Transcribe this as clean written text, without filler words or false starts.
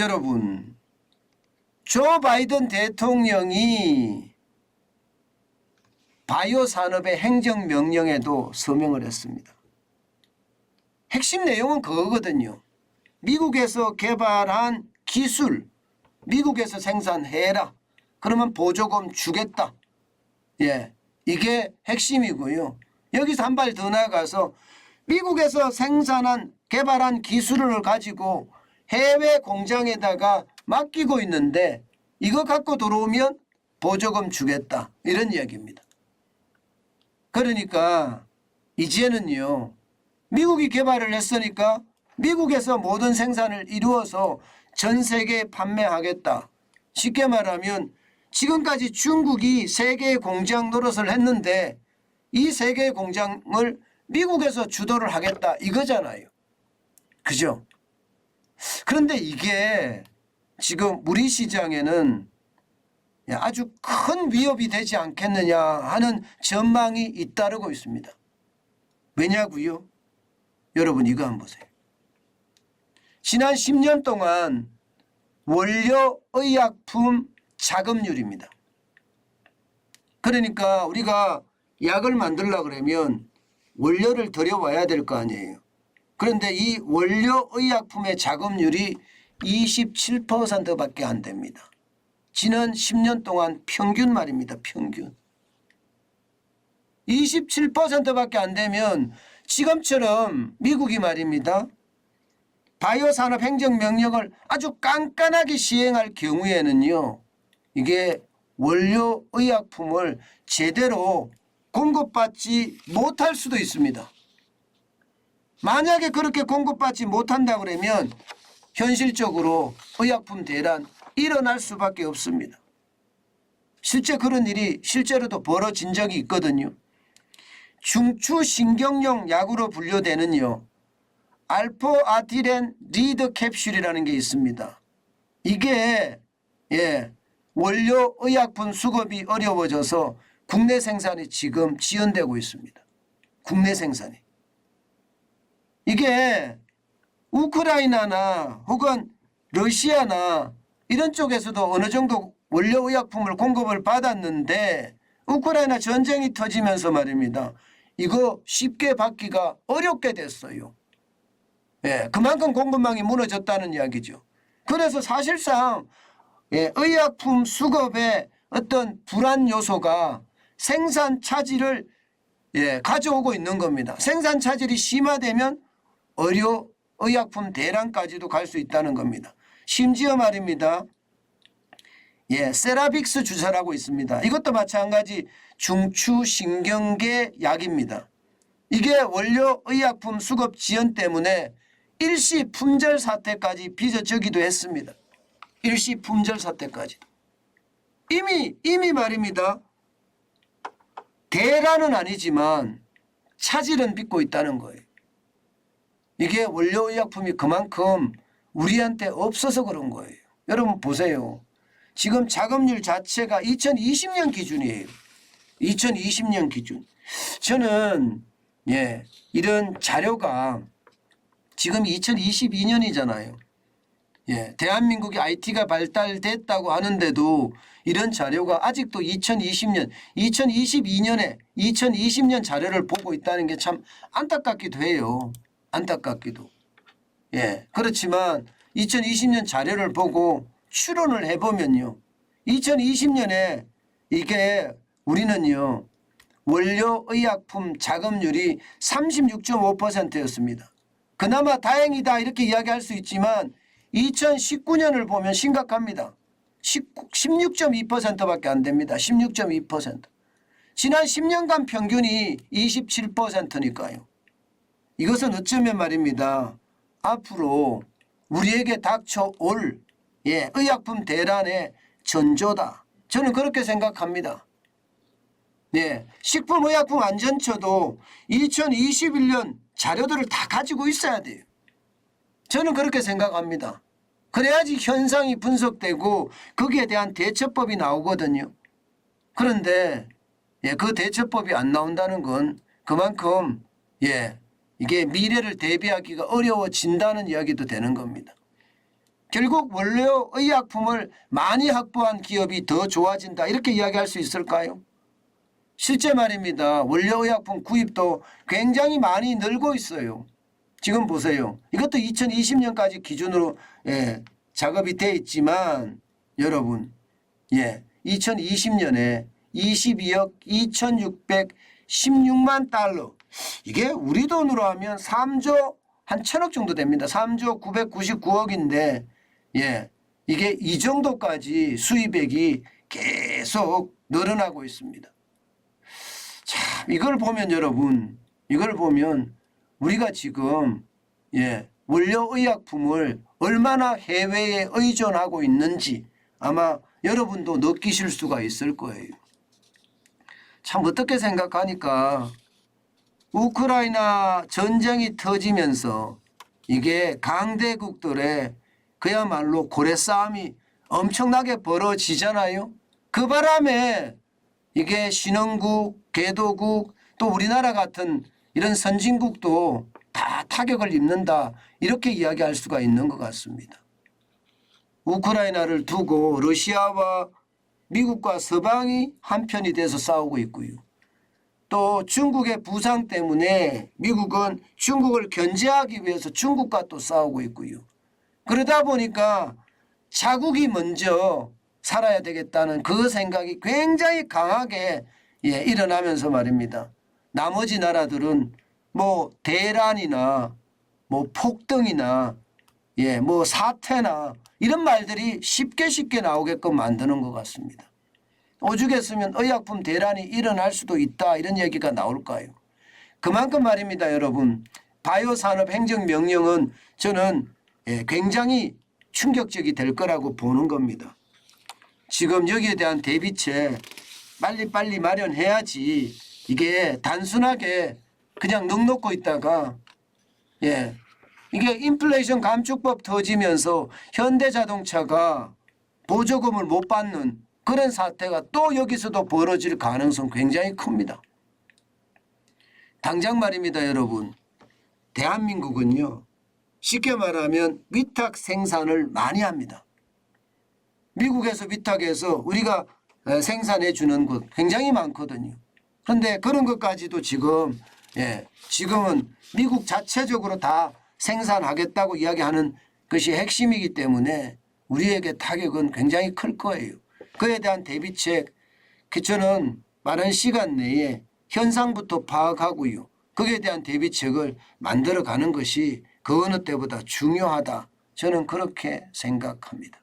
여러분, 조 바이든 대통령이 바이오 산업의 행정명령에도 서명을 했습니다. 핵심 내용은 그거거든요. 미국에서 개발한 기술, 미국에서 생산해라. 그러면 보조금 주겠다. 예, 이게 핵심이고요. 여기서 한 발 더 나아가서 미국에서 생산한 개발한 기술을 가지고 해외 공장에다가 맡기고 있는데 이거 갖고 들어오면 보조금 주겠다. 이런 이야기입니다. 그러니까 이제는요. 미국이 개발을 했으니까 미국에서 모든 생산을 이루어서 전 세계에 판매하겠다. 쉽게 말하면 지금까지 중국이 세 개의 공장 노릇을 했는데 이 세 개의 공장을 미국에서 주도를 하겠다 이거잖아요. 그죠? 그런데 이게 지금 우리 시장에는 아주 큰 위협이 되지 않겠느냐 하는 전망이 잇따르고 있습니다. 왜냐고요? 여러분 이거 한번 보세요. 지난 10년 동안 원료의약품 자금률입니다. 그러니까 우리가 약을 만들려고 그러면 원료를 들여와야 될 거 아니에요. 그런데 이 원료의약품의 자금률이 27%밖에 안 됩니다. 지난 10년 동안 평균 말입니다. 평균. 27%밖에 안 되면 지금처럼 미국이 말입니다. 바이오 산업 행정명령을 아주 깐깐하게 시행할 경우에는요. 이게 원료의약품을 제대로 공급받지 못할 수도 있습니다. 만약에 그렇게 공급받지 못한다 그러면 현실적으로 의약품 대란 일어날 수밖에 없습니다. 실제 그런 일이 실제로도 벌어진 적이 있거든요. 중추신경용 약으로 분류되는요. 알포아티렌 리드 캡슐이라는 게 있습니다. 이게 원료 의약품 수급이 어려워져서 국내 생산이 지금 지연되고 있습니다. 국내 생산이. 이게 우크라이나나 혹은 러시아나 이런 쪽에서도 어느 정도 원료 의약품을 공급을 받았는데 우크라이나 전쟁이 터지면서 말입니다. 이거 쉽게 받기가 어렵게 됐어요. 그만큼 공급망이 무너졌다는 이야기죠. 그래서 사실상 의약품 수급의 어떤 불안 요소가 생산 차질을 가져오고 있는 겁니다. 생산 차질이 심화되면 의약품 대란까지도 갈 수 있다는 겁니다. 심지어 말입니다. 세라빅스 주사라고 있습니다. 이것도 마찬가지 중추신경계 약입니다. 이게 원료 의약품 수급 지연 때문에 일시 품절 사태까지 빚어지기도 했습니다. 일시 품절 사태까지도. 이미 말입니다. 대란은 아니지만 차질은 빚고 있다는 거예요. 이게 원료의약품이 그만큼 우리한테 없어서 그런 거예요. 여러분 보세요. 지금 자금률 자체가 2020년 기준이에요. 2020년 기준. 저는 이런 자료가 지금 2022년이잖아요. 대한민국이 IT가 발달됐다고 하는데도 이런 자료가 아직도 2020년, 2020년 자료를 보고 있다는 게 참 안타깝기도 해요. 안타깝기도. 그렇지만 2020년 자료를 보고 추론을 해보면요. 2020년에 이게 우리는요. 원료의약품 자금률이 36.5%였습니다. 그나마 다행이다 이렇게 이야기할 수 있지만 2019년을 보면 심각합니다. 16.2%밖에 안 됩니다. 16.2%. 지난 10년간 평균이 27%니까요. 이것은 어쩌면 말입니다. 앞으로 우리에게 닥쳐올 의약품 대란의 전조다. 저는 그렇게 생각합니다. 식품의약품안전처도 2021년 자료들을 다 가지고 있어야 돼요. 저는 그렇게 생각합니다. 그래야지 현상이 분석되고 거기에 대한 대처법이 나오거든요. 그런데 그 대처법이 안 나온다는 건 그만큼 이게 미래를 대비하기가 어려워진다는 이야기도 되는 겁니다. 결국 원료 의약품을 많이 확보한 기업이 더 좋아진다 이렇게 이야기할 수 있을까요? 실제 말입니다. 원료 의약품 구입도 굉장히 많이 늘고 있어요. 지금 보세요. 이것도 2020년까지 기준으로 작업이 돼 있지만 여러분 2020년에 22억 2616만 달러 이게 우리 돈으로 하면 3조 한 1000억 정도 됩니다. 3조 999억인데 이게 이 정도까지 수입액이 계속 늘어나고 있습니다. 참 이걸 보면 여러분 이걸 보면 우리가 지금 원료의약품을 얼마나 해외에 의존하고 있는지 아마 여러분도 느끼실 수가 있을 거예요. 참 어떻게 생각하니까 우크라이나 전쟁이 터지면서 이게 강대국들의 그야말로 고래 싸움이 엄청나게 벌어지잖아요. 그 바람에 이게 신흥국, 개도국 또 우리나라 같은 이런 선진국도 다 타격을 입는다 이렇게 이야기할 수가 있는 것 같습니다. 우크라이나를 두고 러시아와 미국과 서방이 한편이 돼서 싸우고 있고요. 또 중국의 부상 때문에 미국은 중국을 견제하기 위해서 중국과 또 싸우고 있고요. 그러다 보니까 자국이 먼저 살아야 되겠다는 그 생각이 굉장히 강하게 일어나면서 말입니다. 나머지 나라들은 뭐 대란이나 뭐 폭등이나 뭐 사태나 이런 말들이 쉽게 나오게끔 만드는 것 같습니다. 오죽했으면 의약품 대란이 일어날 수도 있다 이런 얘기가 나올까요? 그만큼 말입니다. 여러분 바이오산업행정명령은 저는 굉장히 충격적이 될 거라고 보는 겁니다. 지금 여기에 대한 대비책 빨리빨리 마련해야지 이게 단순하게 그냥 넋놓고 있다가 이게 인플레이션 감축법 터지면서 현대자동차가 보조금을 못 받는 그런 사태가 또 여기서도 벌어질 가능성 굉장히 큽니다. 당장 말입니다. 여러분 대한민국은요 쉽게 말하면 위탁 생산을 많이 합니다. 미국에서 위탁해서 우리가 생산해 주는 곳 굉장히 많거든요. 그런데 그런 것까지도 지금은 미국 자체적으로 다 생산하겠다고 이야기하는 것이 핵심이기 때문에 우리에게 타격은 굉장히 클 거예요. 그에 대한 대비책 저는 빠른 시간 내에 현상부터 파악하고요. 거기에 대한 대비책을 만들어가는 것이 그 어느 때보다 중요하다. 저는 그렇게 생각합니다.